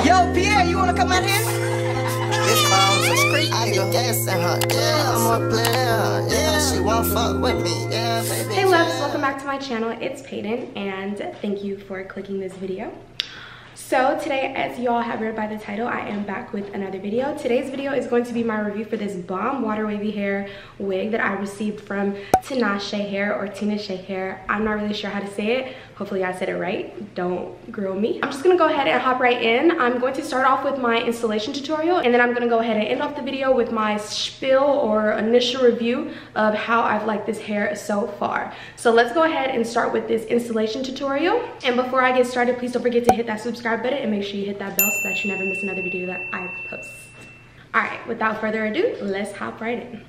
Yo, Pierre, you wanna come out here? This phone's a street nigga. I be gassing her, yeah, I'm a player. Yeah, she won't fuck with me, yeah, baby. Hey loves, welcome back to my channel. It's Payton, and thank you for clicking this video. So today, as you all have read by the title, I am back with another video. Today's video is going to be my review for this bomb water wavy hair wig that I received from Tinashe Hair or Tinashe Hair. I'm not really sure how to say it. Hopefully I said it right. Don't grill me. I'm just gonna go ahead and hop right in. I'm going to start off with my installation tutorial, and then I'm gonna go ahead and end off the video with my spiel or initial review of how I've liked this hair so far. So let's go ahead and start with this installation tutorial. And before I get started, please don't forget to hit that subscribe button and make sure you hit that bell so that you never miss another video that I post. All right, without further ado, let's hop right in.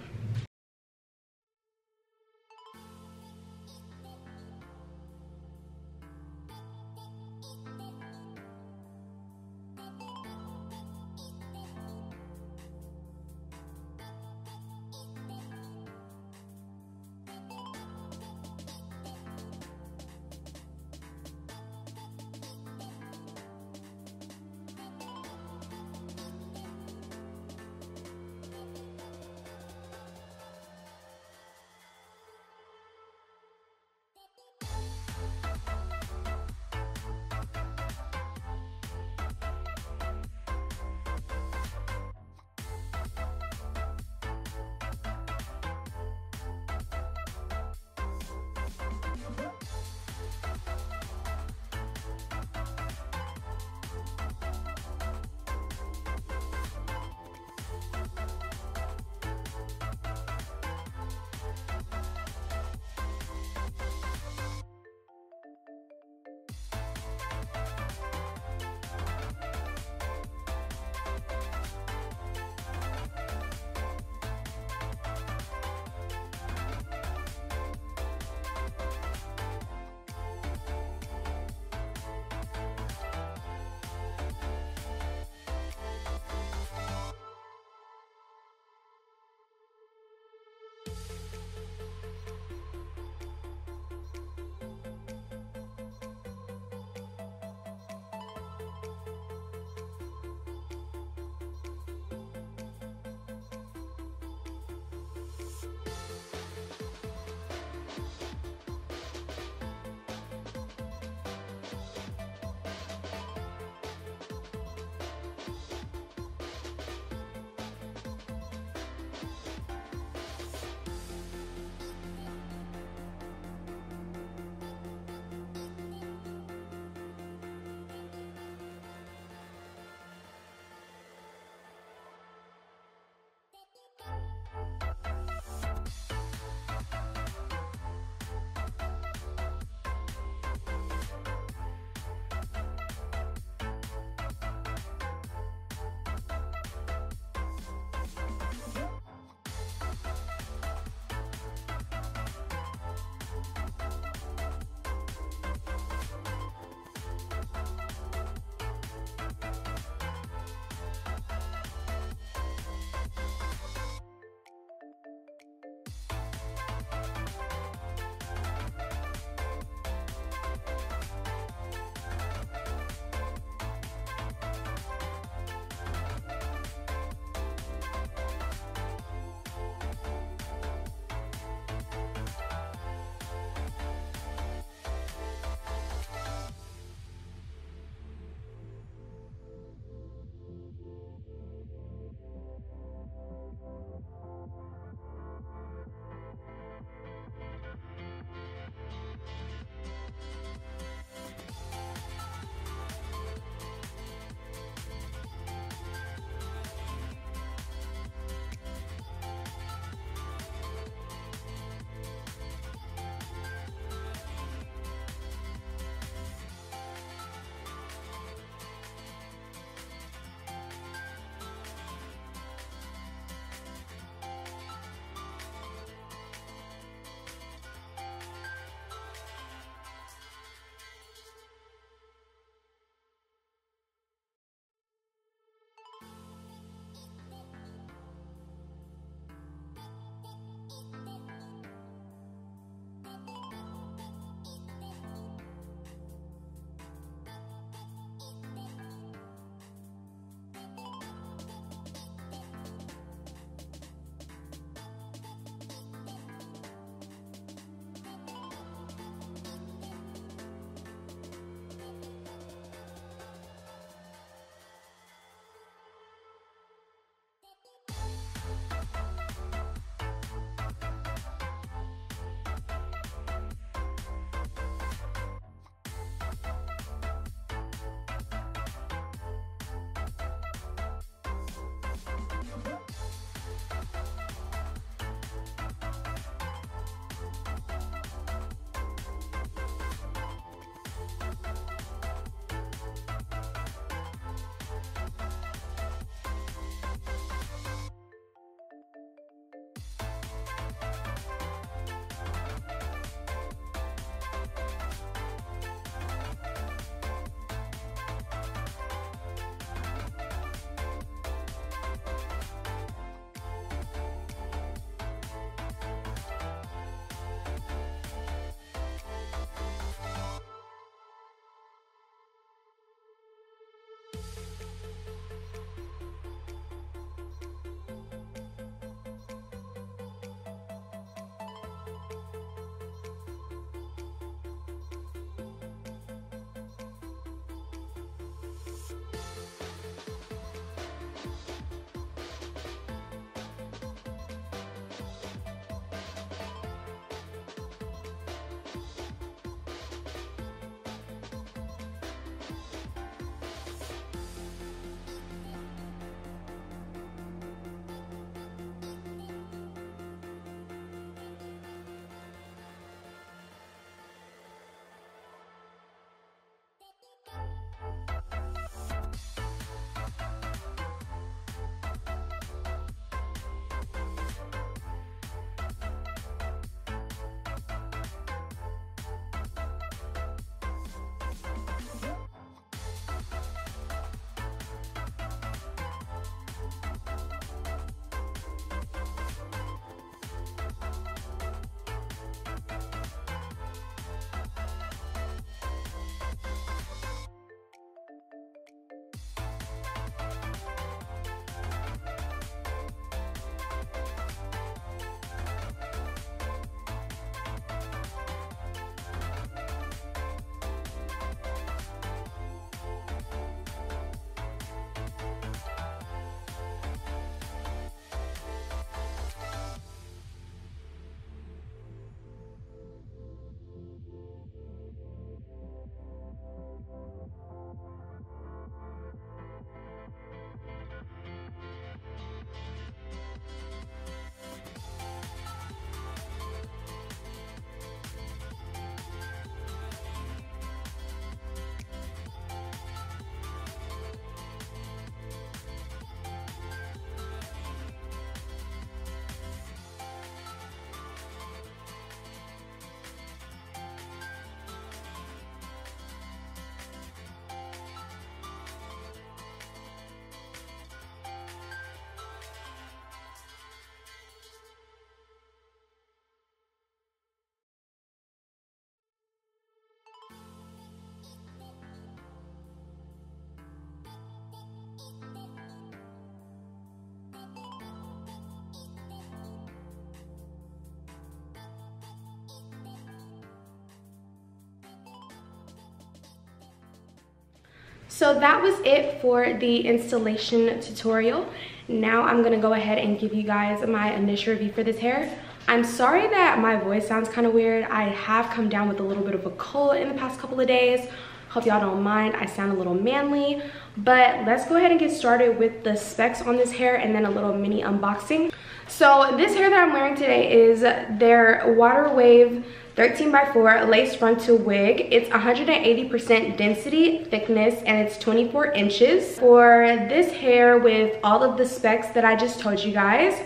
So that was it for the installation tutorial. Now I'm gonna go ahead and give you guys my initial review for this hair. I'm sorry that my voice sounds kind of weird. I have come down with a little bit of a cold in the past couple of days. Hope y'all don't mind. I sound a little manly, but let's go ahead and get started with the specs on this hair and then a little mini unboxing. So this hair that I'm wearing today is their Water Wave 13x4 Lace Frontal Wig. It's 180% density, thickness, and it's 24 inches. For this hair with all of the specs that I just told you guys,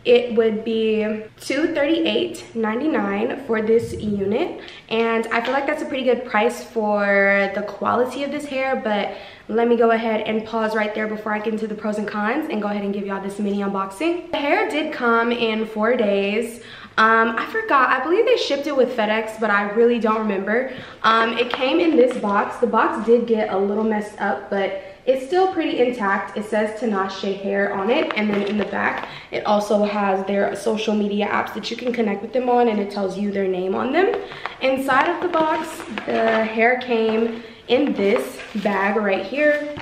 it would be $238.99 for this unit, and I feel like that's a pretty good price for the quality of this hair. But let me go ahead and pause right there before I get into the pros and cons and go ahead and give y'all this mini unboxing. The hair did come in 4 days. I forgot, I believe they shipped it with FedEx, but I really don't remember. It came in this box. The box did get a little messed up, but it's still pretty intact. It says Tinashe Hair on it, and then in the back it also has their social media apps that you can connect with them on, and it tells you their name on them. Inside of the box, the hair came in this bag right here.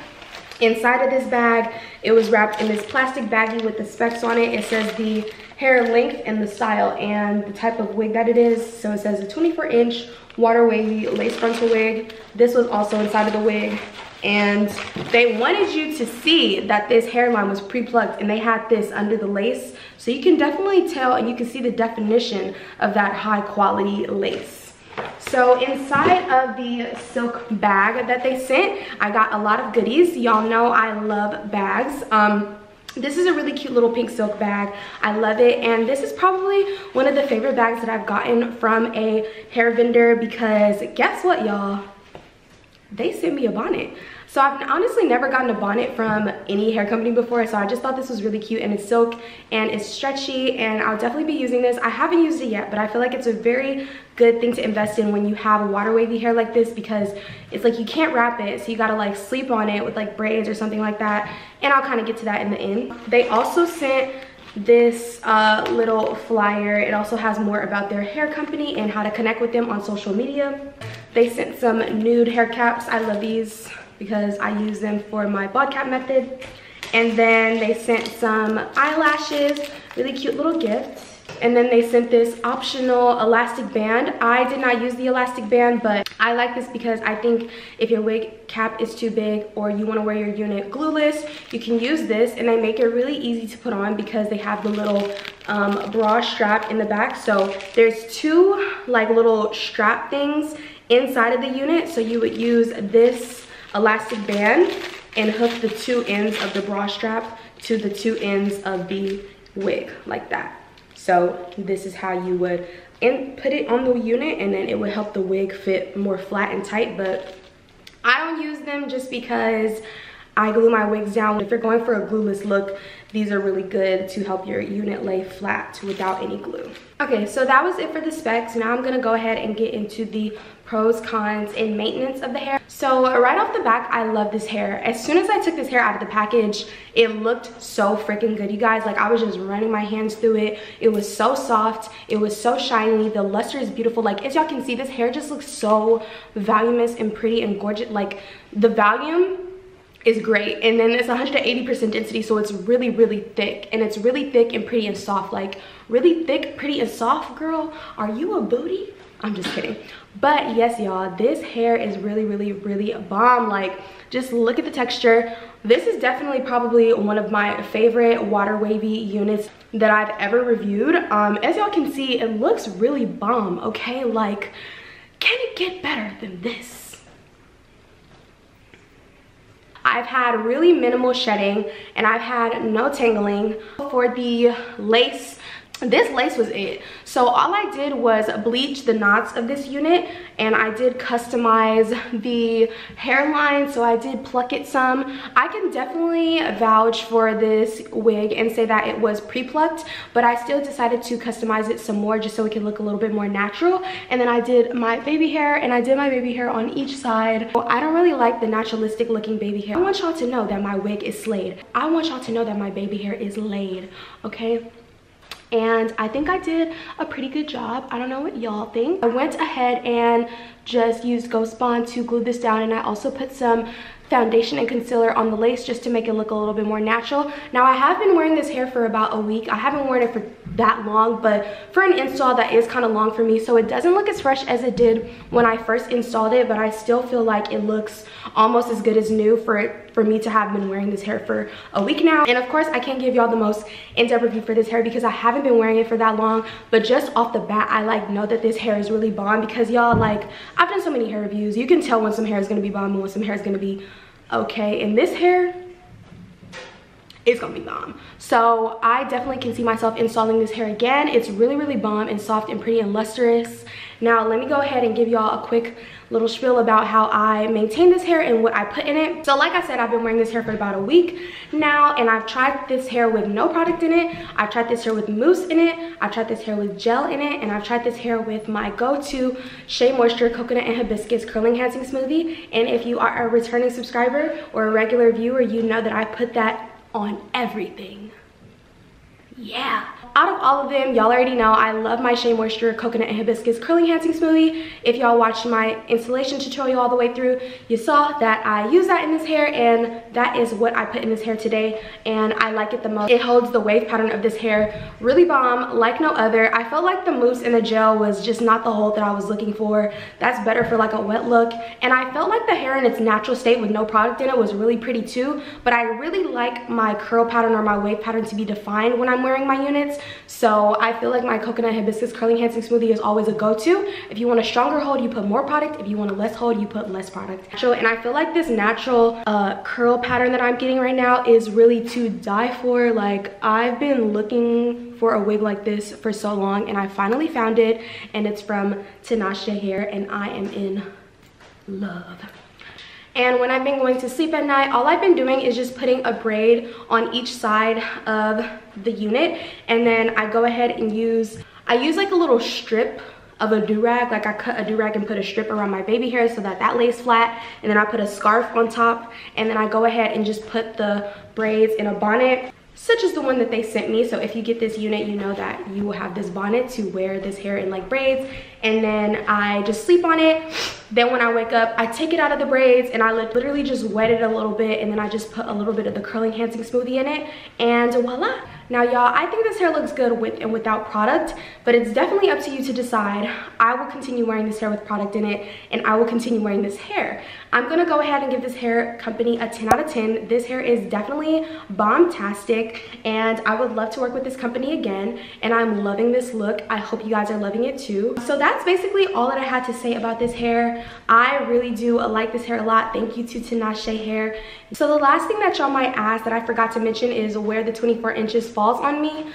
Inside of this bag, it was wrapped in this plastic baggie with the specs on it. It says the hair length and the style and the type of wig that it is. So it says a 24-inch water wavy lace frontal wig. This was also inside of the wig, and they wanted you to see that this hairline was pre-plucked, and they had this under the lace, so you can definitely tell and you can see the definition of that high quality lace. So inside of the silk bag that they sent, I got a lot of goodies. Y'all know I love bags. This is a really cute little pink silk bag. I love it, and this is probably one of the favorite bags that I've gotten from a hair vendor, because guess what, y'all? They sent me a bonnet. So I've honestly never gotten a bonnet from any hair company before, so I just thought this was really cute, and it's silk and it's stretchy, and I'll definitely be using this. I haven't used it yet, but I feel like it's a very good thing to invest in when you have a water wavy hair like this, because it's like you can't wrap it, so you gotta like sleep on it with like braids or something like that, and I'll kind of get to that in the end. They also sent this little flyer. It also has more about their hair company and how to connect with them on social media. They sent some nude hair caps. I love these because I use them for my bob cap method. And then they sent some eyelashes, really cute little gift. And then they sent this optional elastic band. I did not use the elastic band, but I like this because I think if your wig cap is too big or you want to wear your unit glueless, you can use this, and they make it really easy to put on because they have the little bra strap in the back. So there's two like little strap things inside of the unit, so you would use this elastic band and hook the two ends of the bra strap to the two ends of the wig like that. So this is how you would put it on the unit, and then it would help the wig fit more flat and tight. But I don't use them just because I glue my wigs down. If you're going for a glueless look, these are really good to help your unit lay flat without any glue. Okay, so that was it for the specs. Now I'm gonna go ahead and get into the pros, cons, and maintenance of the hair. So right off the back, I love this hair. As soon as I took this hair out of the package, it looked so freaking good, you guys. Like, I was just running my hands through it. It was so soft. It was so shiny. The luster is beautiful. Like, as y'all can see, this hair just looks so voluminous and pretty and gorgeous. Like, the volume is great, and then it's 180% density, so it's really, really thick, and it's really thick and pretty and soft. Like, really thick, pretty, and soft, girl. Are you a booty? I'm just kidding. But yes, y'all, this hair is really, really, really bomb. Like, just look at the texture. This is definitely probably one of my favorite water wavy units that I've ever reviewed. As y'all can see, it looks really bomb, okay? Like, can it get better than this? I've had really minimal shedding, and I've had no tangling. For the lace, this lace was it. So all I did was bleach the knots of this unit, and I did customize the hairline, so I did pluck it some. I can definitely vouch for this wig and say that it was pre-plucked, but I still decided to customize it some more just so it can look a little bit more natural. And then I did my baby hair, and I did my baby hair on each side. I don't really like the naturalistic looking baby hair. I want y'all to know that my wig is slayed. I want y'all to know that my baby hair is laid, okay? And I think I did a pretty good job. I don't know what y'all think. I went ahead and just used Ghost Bond to glue this down, and I also put some foundation and concealer on the lace just to make it look a little bit more natural. Now I have been wearing this hair for about a week. I haven't worn it for that long, but for an install that is kind of long for me, so it doesn't look as fresh as it did when I first installed it, but I still feel like it looks almost as good as new for me to have been wearing this hair for a week now. And of course I can't give y'all the most in-depth review for this hair because I haven't been wearing it for that long, but just off the bat I like know that this hair is really bomb because y'all, like, I've done so many hair reviews. You can tell when some hair is going to be bomb and when some hair is going to be okay, and this hair, it's gonna be bomb. So I definitely can see myself installing this hair again. It's really bomb and soft and pretty and lustrous. Now let me go ahead and give y'all a quick little spiel about how I maintain this hair and what I put in it. So like I said, I've been wearing this hair for about a week now, and I've tried this hair with no product in it. I've tried this hair with mousse in it. I've tried this hair with gel in it, and I've tried this hair with my go-to Shea Moisture Coconut and Hibiscus Curl Enhancing Smoothie. And if you are a returning subscriber or a regular viewer, you know that I put that on everything. Yeah. Out of all of them, y'all already know I love my Shea Moisture Coconut and Hibiscus Curl Enhancing Smoothie. If y'all watched my installation tutorial all the way through, you saw that I use that in this hair, and that is what I put in this hair today, and I like it the most. It holds the wave pattern of this hair really bomb like no other. I felt like the mousse and the gel was just not the hold that I was looking for. That's better for like a wet look, and I felt like the hair in its natural state with no product in it was really pretty too, but I really like my curl pattern or my wave pattern to be defined when I'm wearing my units. So I feel like my Coconut Hibiscus Curl Enhancing Smoothie is always a go-to. If you want a stronger hold, you put more product. If you want a less hold, you put less product. And I feel like this natural curl pattern that I'm getting right now is really to die for. Like, I've been looking for a wig like this for so long, and I finally found it, and it's from Tinashe Hair, and I am in love. And when I've been going to sleep at night, all I've been doing is just putting a braid on each side of the unit, and then I go ahead and use like a little strip of a do-rag. Like, I cut a do-rag and put a strip around my baby hair so that lays flat, and then I put a scarf on top, and then I go ahead and just put the braids in a bonnet such as the one that they sent me. So if you get this unit, you know that you will have this bonnet to wear this hair in like braids, and then I just sleep on it. Then when I wake up, I take it out of the braids and I literally just wet it a little bit, and then I just put a little bit of the curl enhancing smoothie in it, and voila. Now y'all, I think this hair looks good with and without product, but it's definitely up to you to decide. I will continue wearing this hair with product in it, and I will continue wearing this hair. I'm gonna go ahead and give this hair company a 10 out of 10. This hair is definitely bomb-tastic, and I would love to work with this company again, and I'm loving this look. I hope you guys are loving it too. So that's basically all that I had to say about this hair. I really do like this hair a lot. Thank you to Tinashe Hair. So the last thing that y'all might ask that I forgot to mention is where the 24 inches falls on me.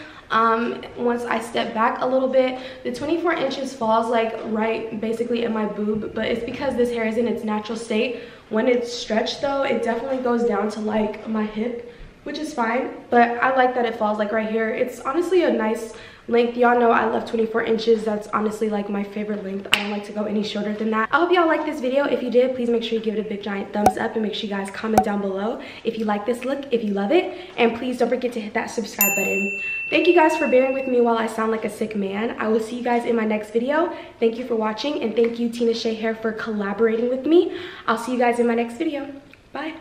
Once I step back a little bit, the 24 inches falls like right basically in my boob, but it's because this hair is in its natural state. When it's stretched though, it definitely goes down to like my hip, which is fine, but I like that it falls like right here. It's honestly a nice length. Y'all know I love 24 inches. That's honestly like my favorite length. I don't like to go any shorter than that. I hope y'all like this video. If you did, please make sure you give it a big giant thumbs up, and make sure you guys comment down below if you like this look, if you love it, and please don't forget to hit that subscribe button. Thank you guys for bearing with me while I sound like a sick man. I will see you guys in my next video. Thank you for watching, and thank you Tinashe Hair for collaborating with me. I'll see you guys in my next video. Bye.